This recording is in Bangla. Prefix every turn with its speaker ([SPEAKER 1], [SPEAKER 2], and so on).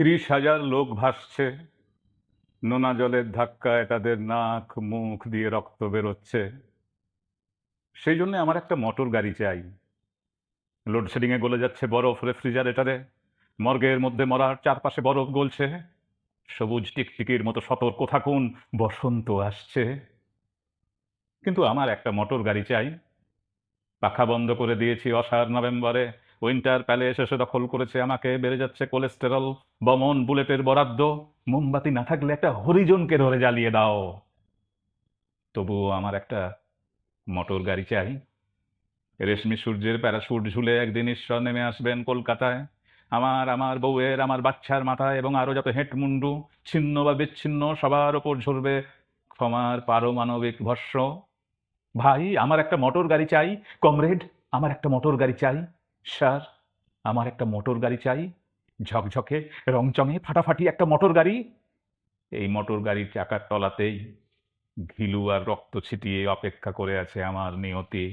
[SPEAKER 1] ৩০,০০০ লোক ভাসছে, নোনা জলের ধাক্কায় তাদের নাক মুখ দিয়ে রক্ত বেরোচ্ছে। সেই জন্য আমার একটা মোটর গাড়ি চাই। লোডশেডিংয়ে গলে যাচ্ছে বরফ রেফ্রিজারেটরে, মর্গের মধ্যে মরার চারপাশে বরফ গলছে, সবুজ টিকটিকির মতো সতর্ক থাকুন, বসন্ত আসছে। কিন্তু আমার একটা মোটর গাড়ি চাই। পাখা বন্ধ করে দিয়েছি অসার নভেম্বরে, উইন্টার প্যালেস এসে দখল করেছে আমাকে, বেড়ে যাচ্ছে কোলেস্টেরল, বমন বুলেটের বরাদ্দ, মোমবাতি না থাকলে একটা হরিজনকে ধরে জ্বালিয়ে দাও। তবুও আমার একটা মোটর গাড়ি চাই। রেশমি সূর্যের প্যারাশুট ঝুলে একদিন ঈশ্বর নেমে আসবেন কলকাতায়, আমার বউয়ের, আমার বাচ্চার মাথায় এবং আরো যত হেটমুন্ডু ছিন্ন বা বিচ্ছিন্ন সবার ওপর ঝরবে ক্ষমার পারমাণবিক ভস্ম। ভাই, আমার একটা মোটর গাড়ি চাই। কমরেড, আমার একটা মোটর গাড়ি চাই। স্যার, আমার একটা মোটর গাড়ি চাই। ঝকঝকে রংচঙে ফাটাফাটি একটা মোটর গাড়ি। এই মোটর গাড়ির চাকার তলাতেই ঘিলু আর রক্ত ছিটিয়ে অপেক্ষা করে আছে আমার নিয়তি।